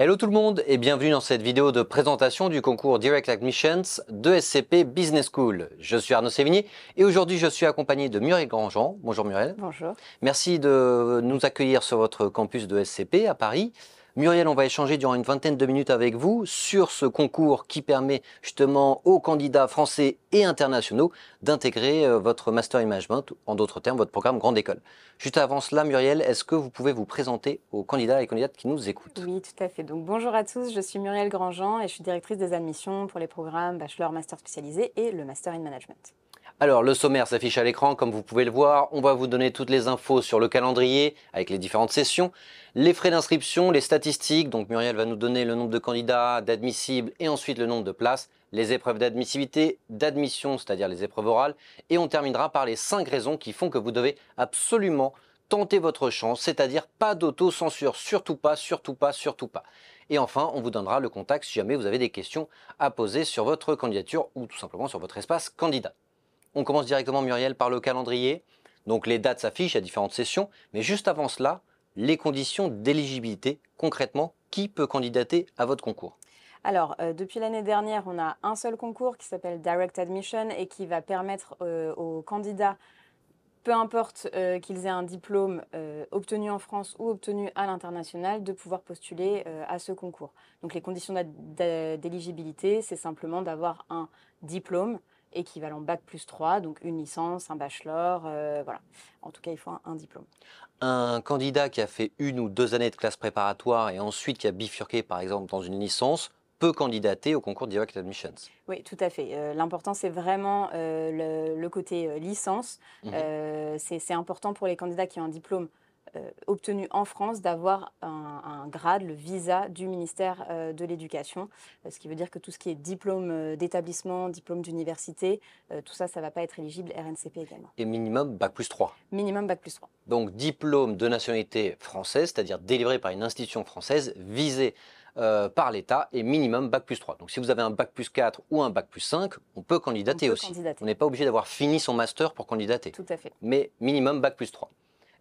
Hello tout le monde et bienvenue dans cette vidéo de présentation du concours Direct Admissions de SCP Business School. Je suis Arnaud Sévigné et aujourd'hui je suis accompagné de Muriel Grandjean. Bonjour Muriel. Bonjour. Merci de nous accueillir sur votre campus de SCP à Paris. Muriel, on va échanger durant une vingtaine de minutes avec vous sur ce concours qui permet justement aux candidats français et internationaux d'intégrer votre Master in Management, en d'autres termes, votre programme Grande École. Juste avant cela, Muriel, est-ce que vous pouvez vous présenter aux candidats et candidates qui nous écoutent? Oui, tout à fait. Donc, bonjour à tous, je suis Muriel Grandjean et je suis directrice des admissions pour les programmes Bachelor, Master spécialisé et le Master in Management. Alors, le sommaire s'affiche à l'écran, comme vous pouvez le voir. On va vous donner toutes les infos sur le calendrier, avec les différentes sessions, les frais d'inscription, les statistiques. Donc, Muriel va nous donner le nombre de candidats, d'admissibles et ensuite le nombre de places, les épreuves d'admissibilité, d'admission, c'est-à-dire les épreuves orales. Et on terminera par les 5 raisons qui font que vous devez absolument tenter votre chance, c'est-à-dire pas d'auto-censure, surtout pas, surtout pas, surtout pas. Et enfin, on vous donnera le contact si jamais vous avez des questions à poser sur votre candidature ou tout simplement sur votre espace candidat. On commence directement, Muriel, par le calendrier. Donc les dates s'affichent à différentes sessions, mais juste avant cela, les conditions d'éligibilité. Concrètement, qui peut candidater à votre concours? Alors, depuis l'année dernière, on a un seul concours qui s'appelle Direct Admission et qui va permettre aux candidats, peu importe qu'ils aient un diplôme obtenu en France ou obtenu à l'international, de pouvoir postuler à ce concours. Donc les conditions d'éligibilité, c'est simplement d'avoir un diplôme équivalent Bac+3, donc une licence, un bachelor, voilà. En tout cas, il faut un diplôme. Un candidat qui a fait 1 ou 2 années de classe préparatoire et ensuite qui a bifurqué, par exemple, dans une licence, peut candidater au concours Direct Admissions. Oui, tout à fait. L'important, c'est vraiment le côté licence. C'est important pour les candidats qui ont un diplôme obtenu en France d'avoir un grade, le visa du ministère de l'Éducation, ce qui veut dire que tout ce qui est diplôme d'établissement, diplôme d'université, tout ça, ça ne va pas être éligible RNCP également. Et minimum Bac+3. Minimum Bac+3. Donc diplôme de nationalité française, c'est-à-dire délivré par une institution française, visé par l'État et minimum Bac+3. Donc si vous avez un Bac+4 ou un Bac+5, on peut candidater aussi. On n'est pas obligé d'avoir fini son master pour candidater. Tout à fait. Mais minimum Bac+3.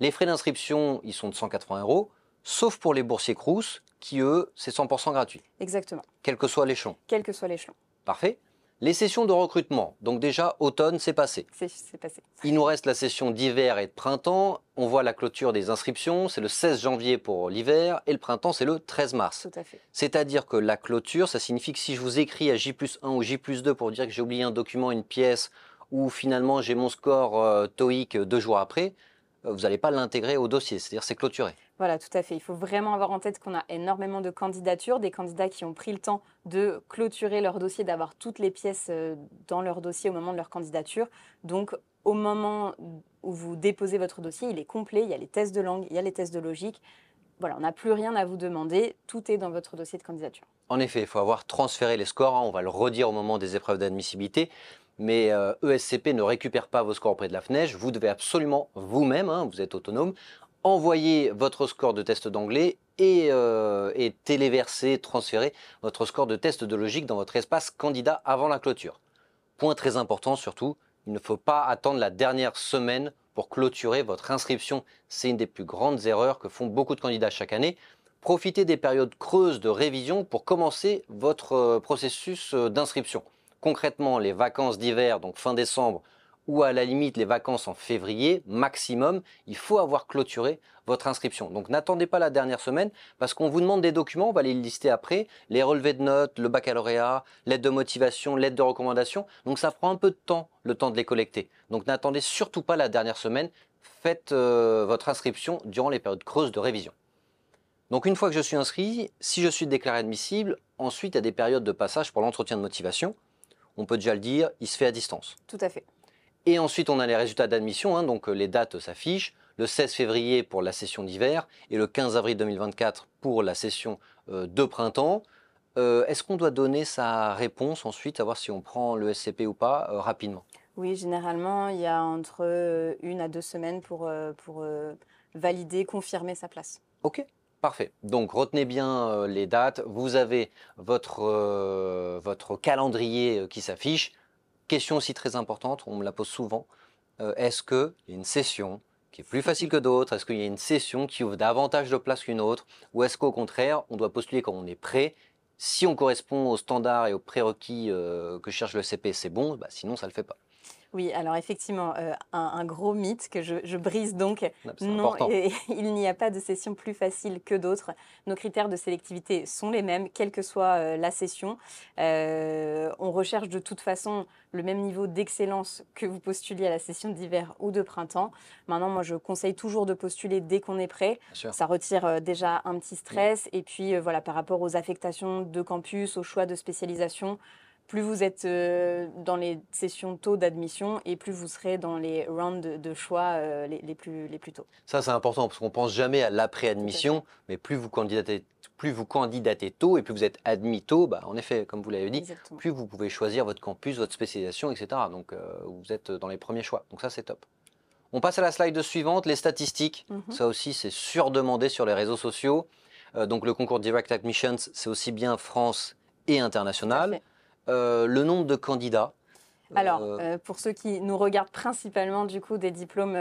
Les frais d'inscription, ils sont de 180 €, sauf pour les boursiers Crous, qui eux, c'est 100% gratuit. Exactement. Quel que soit l'échelon. Quel que soit l'échelon. Parfait. Les sessions de recrutement, donc déjà automne, c'est passé. C'est passé. Il nous reste la session d'hiver et de printemps. On voit la clôture des inscriptions, c'est le 16 janvier pour l'hiver et le printemps, c'est le 13 mars. Tout à fait. C'est-à-dire que la clôture, ça signifie que si je vous écris à J+1 ou J+2 pour dire que j'ai oublié un document, une pièce, ou finalement j'ai mon score TOEIC 2 jours après, vous n'allez pas l'intégrer au dossier, c'est-à-dire c'est clôturé. Voilà, tout à fait. Il faut vraiment avoir en tête qu'on a énormément de candidatures, des candidats qui ont pris le temps de clôturer leur dossier, d'avoir toutes les pièces dans leur dossier au moment de leur candidature. Donc, au moment où vous déposez votre dossier, il est complet, il y a les tests de langue, il y a les tests de logique. Voilà, on n'a plus rien à vous demander, tout est dans votre dossier de candidature. En effet, il faut avoir transféré les scores, on va le redire au moment des épreuves d'admissibilité, mais ESCP ne récupère pas vos scores auprès de la FNEJ, vous devez absolument vous-même, vous êtes autonome, envoyer votre score de test d'anglais et téléverser, transférer votre score de test de logique dans votre espace candidat avant la clôture. Point très important surtout, il ne faut pas attendre la dernière semaine pour clôturer votre inscription. C'est une des plus grandes erreurs que font beaucoup de candidats chaque année. Profitez des périodes creuses de révision pour commencer votre processus d'inscription. Concrètement, les vacances d'hiver, donc fin décembre, ou à la limite les vacances en février, maximum, il faut avoir clôturé votre inscription. Donc n'attendez pas la dernière semaine parce qu'on vous demande des documents, on va les lister après, les relevés de notes, le baccalauréat, l'aide de motivation, l'aide de recommandation. Donc ça prend un peu de temps, le temps de les collecter. Donc n'attendez surtout pas la dernière semaine, faites votre inscription durant les périodes creuses de révision. Donc une fois que je suis inscrit, si je suis déclaré admissible, ensuite il y a des périodes de passage pour l'entretien de motivation. On peut déjà le dire, il se fait à distance. Tout à fait. Et ensuite, on a les résultats d'admission, donc les dates s'affichent. Le 16 février pour la session d'hiver et le 15 avril 2024 pour la session de printemps. Est-ce qu'on doit donner sa réponse ensuite, savoir si on prend le SCP ou pas, rapidement? Oui, généralement, il y a entre 1 à 2 semaines pour valider, confirmer sa place. Ok, parfait. Donc retenez bien les dates. Vous avez votre calendrier qui s'affiche. Question aussi très importante, on me la pose souvent. Est-ce qu'il y a une session qui est plus facile que d'autres? Est-ce qu'il y a une session qui ouvre davantage de place qu'une autre? Ou est-ce qu'au contraire, on doit postuler quand on est prêt? Si on correspond aux standards et aux prérequis que cherche le CP, c'est bon, bah, sinon ça ne le fait pas. Oui, alors effectivement, un gros mythe que je brise donc. C'est Non, important. il n'y a pas de session plus facile que d'autres. Nos critères de sélectivité sont les mêmes, quelle que soit la session. On recherche de toute façon le même niveau d'excellence que vous postuliez à la session d'hiver ou de printemps. Maintenant, moi, je conseille toujours de postuler dès qu'on est prêt. Bien sûr. Ça retire déjà un petit stress. Et puis, voilà, par rapport aux affectations de campus, au choix de spécialisation, plus vous êtes dans les sessions tôt d'admission et plus vous serez dans les rounds de choix les plus tôt. Ça, c'est important parce qu'on pense jamais à Tout à l'après-admission, mais plus vous candidatez tôt et plus vous êtes admis tôt, bah, en effet, comme vous l'avez dit, Exactement. plus vous pouvez choisir votre campus, votre spécialisation, etc. Donc, vous êtes dans les premiers choix. Donc ça, c'est top. On passe à la slide suivante, les statistiques. Mhm. Ça aussi, c'est surdemandé sur les réseaux sociaux. Donc, le concours Direct Admissions, c'est aussi bien France et Tout à international. fait. Le nombre de candidats. Alors, pour ceux qui nous regardent principalement du coup des diplômes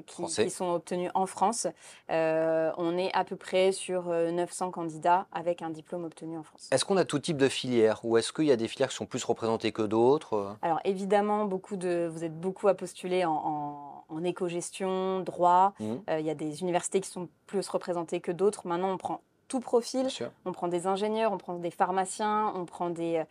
Français. qui sont obtenus en France, on est à peu près sur 900 candidats avec un diplôme obtenu en France. Est-ce qu'on a tout type de filières ou est-ce qu'il y a des filières qui sont plus représentées que d'autres? Alors évidemment, vous êtes beaucoup à postuler en éco-gestion, droit. Mhm, Il y a des universités qui sont plus représentées que d'autres. Maintenant, on prend tout bien profil. sûr. On prend des ingénieurs, on prend des pharmaciens, on prend des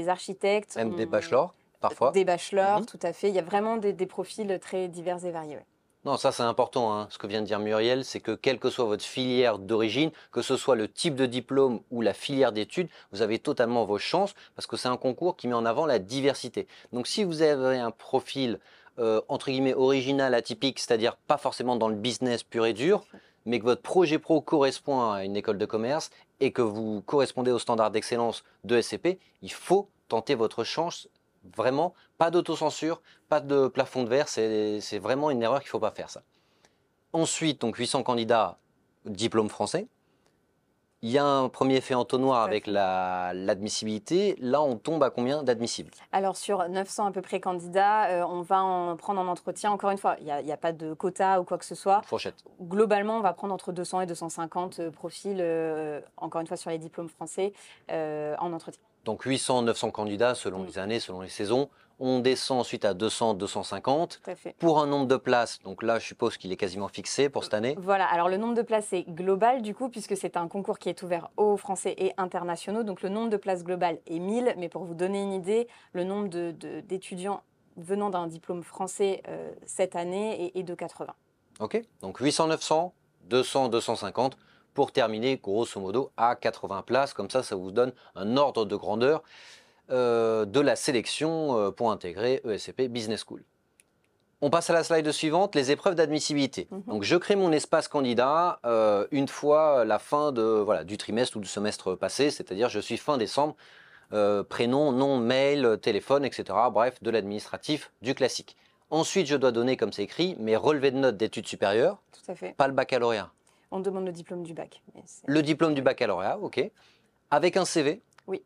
architectes. Même des bachelors, parfois. Des bachelors, Mhm. tout à fait. Il y a vraiment des profils très divers et variés. Ouais. Non, ça c'est important, hein. Ce que vient de dire Muriel, c'est que quelle que soit votre filière d'origine, que ce soit le type de diplôme ou la filière d'études, vous avez totalement vos chances parce que c'est un concours qui met en avant la diversité. Donc si vous avez un profil entre guillemets original, atypique, c'est-à-dire pas forcément dans le business pur et dur, mais que votre projet pro correspond à une école de commerce et que vous correspondez aux standards d'excellence de SCP, il faut tenter votre chance. Vraiment, pas d'autocensure, pas de plafond de verre, c'est vraiment une erreur qu'il ne faut pas faire ça. Ensuite, donc 800 candidats, diplôme français. Il y a un premier fait entonnoir Tout à avec fait. l'admissibilité. Là, on tombe à combien d'admissibles? Alors sur 900 à peu près candidats, on va en prendre en entretien. Encore une fois, il n'y a pas de quota ou quoi que ce soit. Fourchette. Globalement, on va prendre entre 200 et 250 profils, encore une fois sur les diplômes français, en entretien. Donc 800, 900 candidats selon les années, selon les saisons. On descend ensuite à 200, 250. Tout à fait. Pour un nombre de places, donc là, je suppose qu'il est quasiment fixé pour cette année. Voilà, alors le nombre de places est global du coup, puisque c'est un concours qui est ouvert aux Français et internationaux. Donc le nombre de places global est 1000, mais pour vous donner une idée, le nombre d'étudiants venant d'un diplôme français cette année est de 80. Ok, donc 800, 900, 200, 250 pour terminer grosso modo à 80 places. Comme ça vous donne un ordre de grandeur de la sélection pour intégrer ESCP Business School. On passe à la slide suivante, les épreuves d'admissibilité. Donc je crée mon espace candidat une fois la fin du trimestre ou du semestre passé, c'est-à-dire je suis fin décembre, prénom, nom, mail, téléphone, etc. Bref, de l'administratif, du classique. Ensuite, je dois donner, comme c'est écrit, mes relevés de notes d'études supérieures, Tout à fait. pas le baccalauréat. On demande le diplôme du bac. Le diplôme du baccalauréat, ok. Avec un CV. Oui.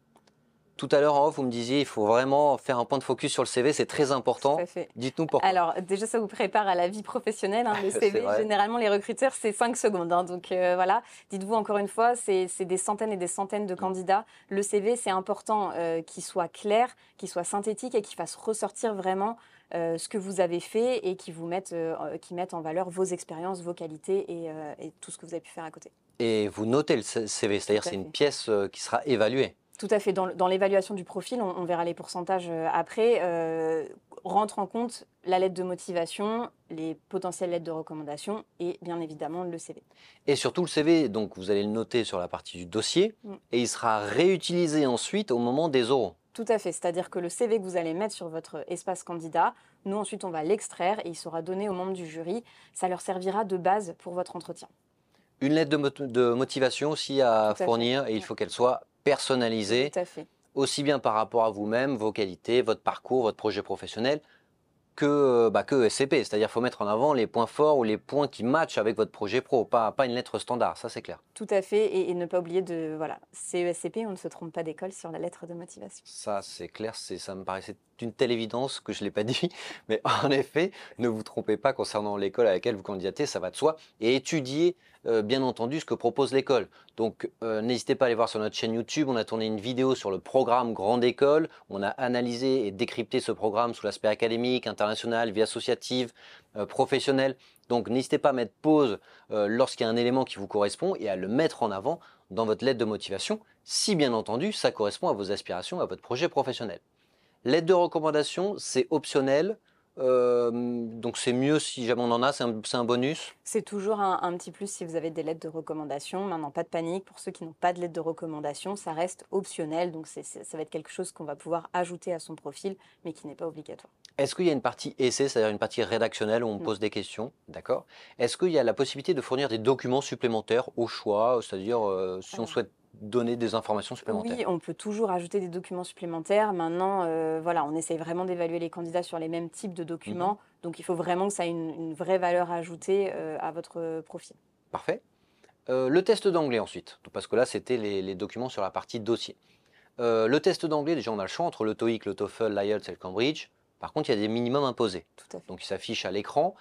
Tout à l'heure en off, vous me disiez, il faut vraiment faire un point de focus sur le CV, c'est très important. Tout à fait. Dites-nous pourquoi. Alors déjà, ça vous prépare à la vie professionnelle. Le CV, généralement, les recruteurs, c'est 5 secondes. Donc voilà, dites-vous encore une fois, c'est des centaines et des centaines de candidats. Le CV, c'est important qu'il soit clair, qu'il soit synthétique et qu'il fasse ressortir vraiment ce que vous avez fait et qui mette en valeur vos expériences, vos qualités et tout ce que vous avez pu faire à côté. Et vous notez le CV, c'est-à-dire c'est une pièce qui sera évaluée. Tout à fait. Dans l'évaluation du profil, on verra les pourcentages après, rentre en compte la lettre de motivation, les potentielles lettres de recommandation et bien évidemment le CV. Et surtout le CV, donc vous allez le noter sur la partie du dossier et il sera réutilisé ensuite au moment des oraux. Tout à fait, c'est-à-dire que le CV que vous allez mettre sur votre espace candidat, nous ensuite on va l'extraire et il sera donné aux membres du jury. Ça leur servira de base pour votre entretien. Une lettre de motivation aussi à fournir et il faut qu'elle soit personnalisée, tout à fait. Aussi bien par rapport à vous-même, vos qualités, votre parcours, votre projet professionnel, que SCP. C'est-à-dire qu'il faut mettre en avant les points forts ou les points qui matchent avec votre projet pro, pas une lettre standard, ça c'est clair. Tout à fait, et ne pas oublier c'est ESCP, on ne se trompe pas d'école sur la lettre de motivation. Ça c'est clair, ça me paraissait d'une telle évidence que je ne l'ai pas dit, mais en effet, ne vous trompez pas concernant l'école à laquelle vous candidatez, ça va de soi, et étudiez bien entendu ce que propose l'école. Donc n'hésitez pas à aller voir sur notre chaîne YouTube, on a tourné une vidéo sur le programme Grande École, on a analysé et décrypté ce programme sous l'aspect académique, international, vie associative, professionnelle. Donc n'hésitez pas à mettre pause lorsqu'il y a un élément qui vous correspond et à le mettre en avant dans votre lettre de motivation, si bien entendu ça correspond à vos aspirations, à votre projet professionnel. L'aide de recommandation, c'est optionnel, donc c'est mieux si jamais on en a, c'est un bonus. C'est toujours un petit plus si vous avez des lettres de recommandation. Maintenant, pas de panique. Pour ceux qui n'ont pas de lettre de recommandation, ça reste optionnel. Donc, ça va être quelque chose qu'on va pouvoir ajouter à son profil, mais qui n'est pas obligatoire. Est-ce qu'il y a une partie essai, c'est-à-dire une partie rédactionnelle où on Non. pose des questions, d'accord? Est-ce qu'il y a la possibilité de fournir des documents supplémentaires au choix, c'est-à-dire si on Alors, souhaite donner des informations supplémentaires? oui, on peut toujours ajouter des documents supplémentaires. Maintenant, voilà, on essaye vraiment d'évaluer les candidats sur les mêmes types de Mhm. documents. Donc, il faut vraiment que ça ait une vraie valeur ajoutée à votre profil. Parfait. Le test d'anglais ensuite, parce que là c'était les documents sur la partie dossier. Le test d'anglais, déjà on a le choix entre le TOEIC, le TOEFL, l'IELTS et le Cambridge. Par contre, il y a des minimums imposés. Tout à fait. Donc, il s'affiche à l'écran.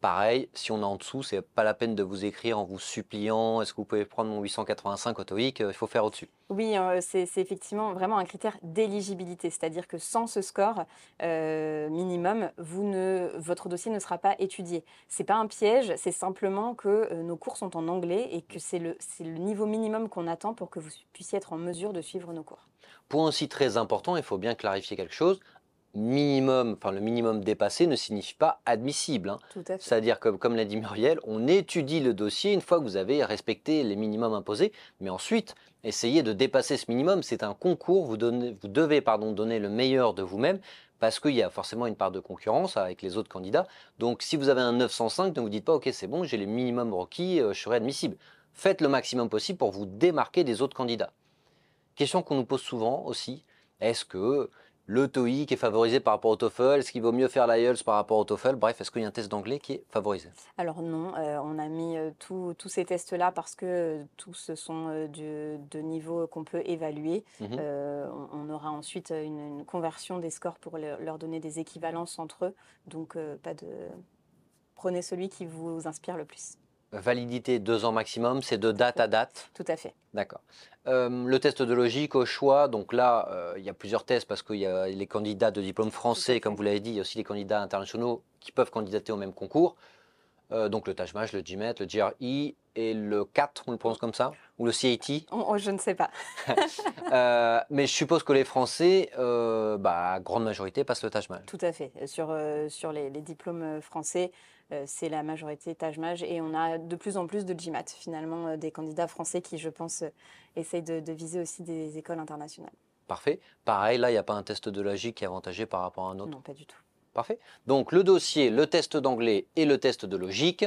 Pareil, si on est en dessous, c'est pas la peine de vous écrire en vous suppliant. Est-ce que vous pouvez prendre mon 885 au TOEIC? Il faut faire au-dessus. Oui, c'est effectivement vraiment un critère d'éligibilité, c'est-à-dire que sans ce score minimum, votre dossier ne sera pas étudié. C'est pas un piège, c'est simplement que nos cours sont en anglais et que c'est le niveau minimum qu'on attend pour que vous puissiez être en mesure de suivre nos cours. Point aussi très important, il faut bien clarifier quelque chose. Minimum, enfin le minimum dépassé ne signifie pas admissible, hein. Tout à fait. C'est-à-dire que, comme l'a dit Muriel, on étudie le dossier une fois que vous avez respecté les minimums imposés, mais ensuite, essayez de dépasser ce minimum. C'est un concours, vous devez donner le meilleur de vous-même, parce qu'il y a forcément une part de concurrence avec les autres candidats. Donc si vous avez un 905, ne vous dites pas, ok c'est bon, j'ai les minimums requis, je serai admissible. Faites le maximum possible pour vous démarquer des autres candidats. Question qu'on nous pose souvent aussi, est-ce que le TOEIC est favorisé par rapport au TOEFL? Est-ce qu'il vaut mieux faire l'IELTS par rapport au TOEFL? Bref, est-ce qu'il y a un test d'anglais qui est favorisé? Alors non, on a mis tous ces tests-là parce que tous ce sont de niveaux qu'on peut évaluer. Mhm. On aura ensuite une conversion des scores pour leur donner des équivalences entre eux. Donc prenez celui qui vous inspire le plus. Validité 2 ans maximum, c'est de date à date. Tout à fait. D'accord. Le test de logique au choix, donc là, il y a plusieurs tests parce qu'il y a les candidats de diplôme français, comme fait. vous l'avez dit, il y a aussi les candidats internationaux qui peuvent candidater au même concours. Donc le TAJMAJ, le GMAT, le GRE et le CAT, on le prononce comme ça, ou le CAT. Je ne sais pas. Mais je suppose que les Français, grande majorité, passent le TAJMAJ. Tout à fait. Sur les diplômes français, c'est la majorité TAJMAJ et on a de plus en plus de GMAT, finalement, des candidats français qui, je pense, essayent de viser aussi des écoles internationales. Parfait. Pareil, là, il n'y a pas un test de logique qui est avantagé par rapport à un autre. Non, pas du tout. Parfait. Donc le dossier, le test d'anglais et le test de logique,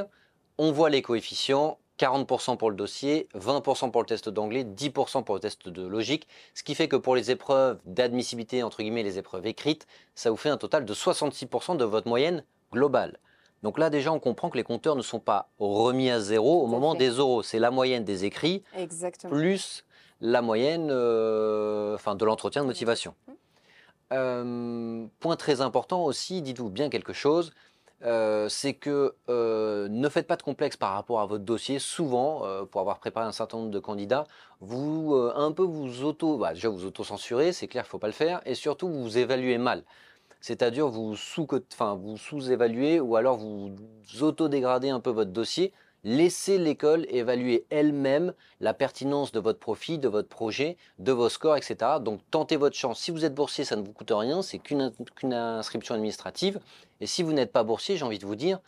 on voit les coefficients. 40% pour le dossier, 20% pour le test d'anglais, 10% pour le test de logique, ce qui fait que pour les épreuves d'admissibilité, entre guillemets, les épreuves écrites, ça vous fait un total de 66% de votre moyenne globale. Donc là, déjà, on comprend que les compteurs ne sont pas remis à zéro au Tout à moment fait. des oraux. C'est la moyenne des écrits Exactement. plus la moyenne de l'entretien de motivation. Point très important aussi, dites-vous bien quelque chose, c'est que ne faites pas de complexe par rapport à votre dossier. Souvent, pour avoir préparé un certain nombre de candidats, vous déjà vous auto-censurez, c'est clair qu'il ne faut pas le faire, et surtout vous évaluez mal. C'est-à-dire vous sous-évaluez ou alors vous auto-dégradez un peu votre dossier. Laissez l'école évaluer elle-même la pertinence de votre profil, de votre projet, de vos scores, etc. Donc tentez votre chance. Si vous êtes boursier, ça ne vous coûte rien, c'est qu'une inscription administrative. Et si vous n'êtes pas boursier, j'ai envie de vous dire,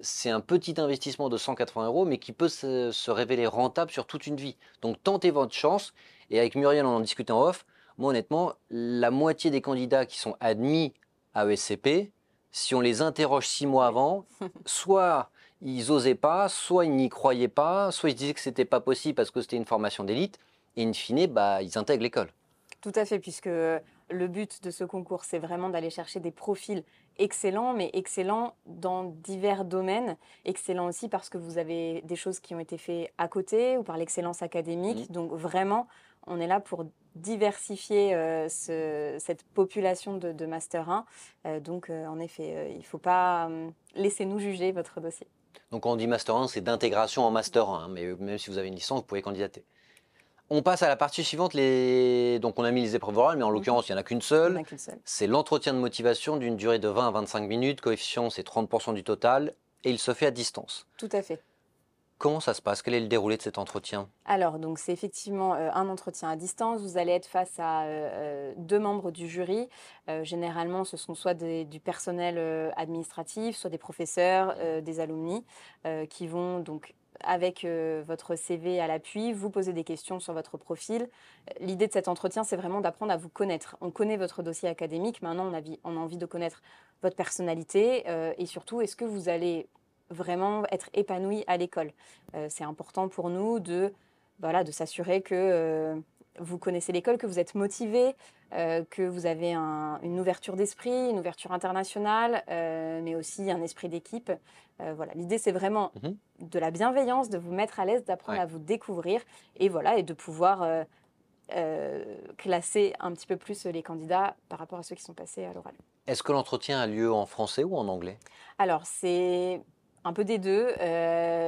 c'est un petit investissement de 180 euros, mais qui peut se révéler rentable sur toute une vie. Donc tentez votre chance. Et avec Muriel, on en discutait en off. Moi, honnêtement, la moitié des candidats qui sont admis à ESCP, si on les interroge 6 mois avant, soit ils n'osaient pas, soit ils n'y croyaient pas, soit ils disaient que c'était pas possible parce que c'était une formation d'élite, et in fine, ils intègrent l'école. Tout à fait, puisque le but de ce concours, c'est vraiment d'aller chercher des profils excellents, mais excellents dans divers domaines. Excellents aussi parce que vous avez des choses qui ont été faites à côté ou par l'excellence académique. Donc vraiment, on est là pour diversifier cette population de Master 1. Donc, en effet, il ne faut pas laisser nous juger votre dossier. Donc quand on dit Master 1, c'est d'intégration en Master 1, hein, mais même si vous avez une licence, vous pouvez candidater. On passe à la partie suivante. Donc on a mis les épreuves orales, mais en l'occurrence, il n'y en a qu'une Il n'y en seule. a qu'une seule. C'est l'entretien de motivation d'une durée de 20 à 25 minutes. Coefficient, c'est 30% du total. Et il se fait à distance. Tout à fait. Comment ça se passe? Quel est le déroulé de cet entretien? Alors, donc c'est effectivement un entretien à distance. Vous allez être face à 2 membres du jury. Généralement, ce sont soit du personnel administratif, soit des professeurs, des alumni, qui vont donc, avec votre CV à l'appui, vous poser des questions sur votre profil. L'idée de cet entretien, c'est vraiment d'apprendre à vous connaître. On connaît votre dossier académique, maintenant on a envie de connaître votre personnalité et surtout, est-ce que vous allez vraiment être épanoui à l'école. C'est important pour nous voilà, de s'assurer que vous connaissez l'école, que vous êtes motivé, que vous avez une ouverture d'esprit, une ouverture internationale, mais aussi un esprit d'équipe. Voilà. L'idée, c'est vraiment de la bienveillance, de vous mettre à l'aise, d'apprendre à vous découvrir et, voilà, et de pouvoir classer un petit peu plus les candidats par rapport à ceux qui sont passés à l'oral. Est-ce que l'entretien a lieu en français ou en anglais? Alors, c'est un peu des deux.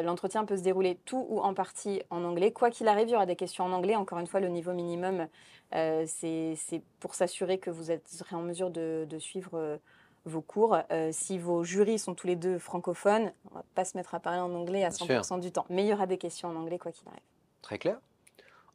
L'entretien peut se dérouler tout ou en partie en anglais. Quoi qu'il arrive, il y aura des questions en anglais. Encore une fois, le niveau minimum, c'est pour s'assurer que vous serez en mesure de suivre vos cours. Si vos jurys sont tous les deux francophones, on ne va pas se mettre à parler en anglais à Bien sûr. 100% du temps. Mais il y aura des questions en anglais, quoi qu'il arrive. Très clair.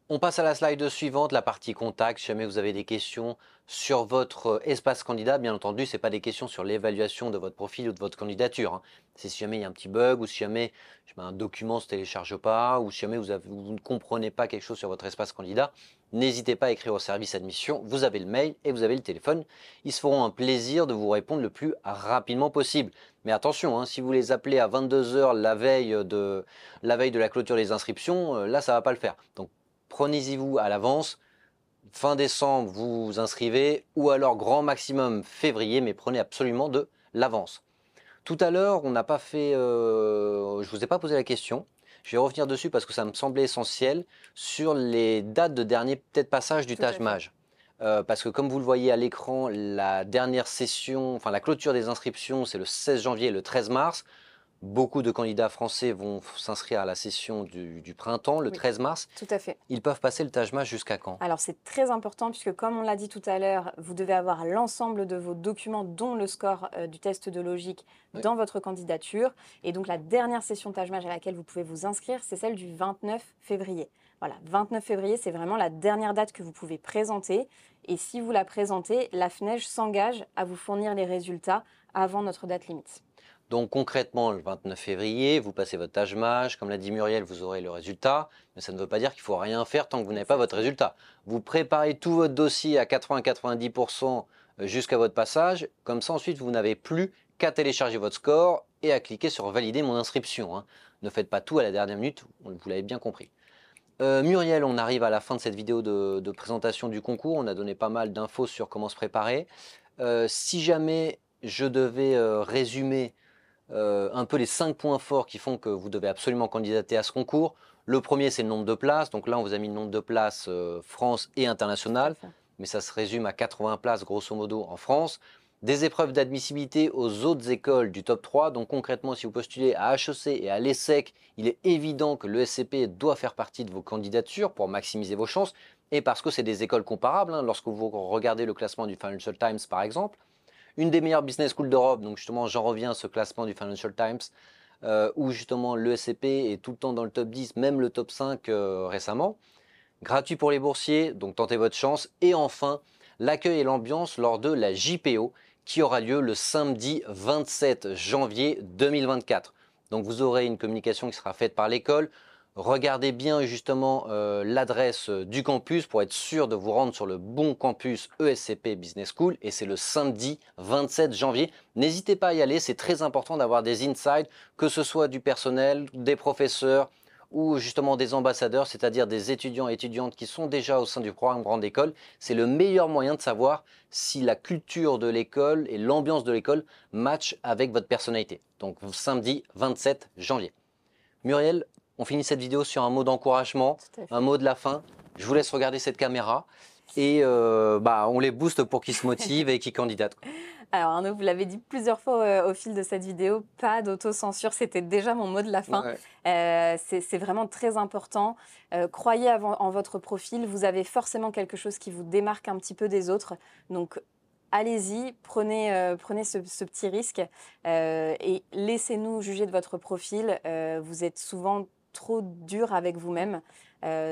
On passe à la slide suivante, la partie contact. Si jamais vous avez des questions sur votre espace candidat, bien entendu, ce n'est pas des questions sur l'évaluation de votre profil ou de votre candidature, hein. C'est si jamais il y a un petit bug ou si jamais un document ne se télécharge pas ou si jamais vous ne comprenez pas quelque chose sur votre espace candidat, n'hésitez pas à écrire au service admission. Vous avez le mail et vous avez le téléphone. Ils se feront un plaisir de vous répondre le plus rapidement possible. Mais attention, hein, si vous les appelez à 22 h la veille de la clôture des inscriptions, là, ça ne va pas le faire. Donc, prenez-y-vous à l'avance. Fin décembre, vous vous inscrivez, ou alors grand maximum février, mais prenez absolument de l'avance. Tout à l'heure, on n'a pas fait, je ne vous ai pas posé la question. Je vais revenir dessus parce que ça me semblait essentiel sur les dates de dernier peut-être passage du Tout à fait. Taj-Maj. Parce que comme vous le voyez à l'écran, la dernière session, enfin la clôture des inscriptions, c'est le 16 janvier et le 13 mars. Beaucoup de candidats français vont s'inscrire à la session du printemps, le 13 mars. Tout à fait. Ils peuvent passer le Taj-Maj jusqu'à quand? Alors, c'est très important puisque, comme on l'a dit tout à l'heure, vous devez avoir l'ensemble de vos documents, dont le score du test de logique, dans votre candidature. Et donc, la dernière session Taj-Maj à laquelle vous pouvez vous inscrire, c'est celle du 29 février. Voilà, 29 février, c'est vraiment la dernière date que vous pouvez présenter. Et si vous la présentez, la FNEJ s'engage à vous fournir les résultats avant notre date limite. Donc concrètement, le 29 février, vous passez votre Taj-Maj. Comme l'a dit Muriel, vous aurez le résultat. Mais ça ne veut pas dire qu'il ne faut rien faire tant que vous n'avez pas votre résultat. Vous préparez tout votre dossier à 80-90% jusqu'à votre passage. Comme ça, ensuite, vous n'avez plus qu'à télécharger votre score et à cliquer sur « Valider mon inscription », hein. Ne faites pas tout à la dernière minute, vous l'avez bien compris. Muriel, on arrive à la fin de cette vidéo de présentation du concours. On a donné pas mal d'infos sur comment se préparer. Si jamais je devais résumer un peu les 5 points forts qui font que vous devez absolument candidater à ce concours. Le premier, c'est le nombre de places. Donc là, on vous a mis le nombre de places France et international, mais ça se résume à 80 places grosso modo en France. Des épreuves d'admissibilité aux autres écoles du top 3. Donc concrètement, si vous postulez à HEC et à l'ESSEC, il est évident que l'ESCP doit faire partie de vos candidatures pour maximiser vos chances. Et parce que c'est des écoles comparables, hein, lorsque vous regardez le classement du Financial Times par exemple, une des meilleures business schools d'Europe, donc justement j'en reviens à ce classement du Financial Times, où justement l'ESCP est tout le temps dans le top 10, même le top 5 récemment. Gratuit pour les boursiers, donc tentez votre chance. Et enfin, l'accueil et l'ambiance lors de la JPO, qui aura lieu le samedi 27 janvier 2024. Donc vous aurez une communication qui sera faite par l'école. Regardez bien justement l'adresse du campus pour être sûr de vous rendre sur le bon campus ESCP Business School. Et c'est le samedi 27 janvier. N'hésitez pas à y aller, c'est très important d'avoir des insights, que ce soit du personnel, des professeurs ou justement des ambassadeurs, c'est-à-dire des étudiants et étudiantes qui sont déjà au sein du programme Grande École. C'est le meilleur moyen de savoir si la culture de l'école et l'ambiance de l'école matchent avec votre personnalité. Donc samedi 27 janvier. Muriel, on finit cette vidéo sur un mot d'encouragement, un mot de la fin. Je vous laisse regarder cette caméra et on les booste pour qu'ils se motivent et qu'ils candidatent, quoi. Alors Arnaud, vous l'avez dit plusieurs fois au fil de cette vidéo, pas d'autocensure, c'était déjà mon mot de la fin. Ouais. C'est vraiment très important. Croyez en votre profil, vous avez forcément quelque chose qui vous démarque un petit peu des autres. Donc allez-y, prenez ce petit risque et laissez-nous juger de votre profil. Vous êtes souvent trop dur avec vous-même.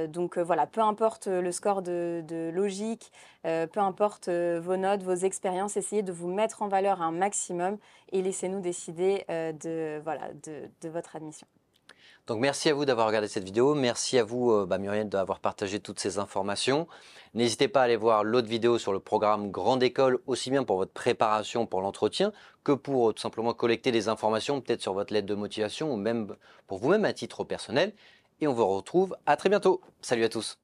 Donc voilà, peu importe le score de logique, peu importe vos notes, vos expériences, essayez de vous mettre en valeur un maximum et laissez-nous décider de votre admission. Donc merci à vous d'avoir regardé cette vidéo, merci à vous Muriel d'avoir partagé toutes ces informations. N'hésitez pas à aller voir l'autre vidéo sur le programme Grande École, aussi bien pour votre préparation pour l'entretien que pour tout simplement collecter des informations peut-être sur votre lettre de motivation ou même pour vous-même à titre personnel. Et on vous retrouve à très bientôt. Salut à tous.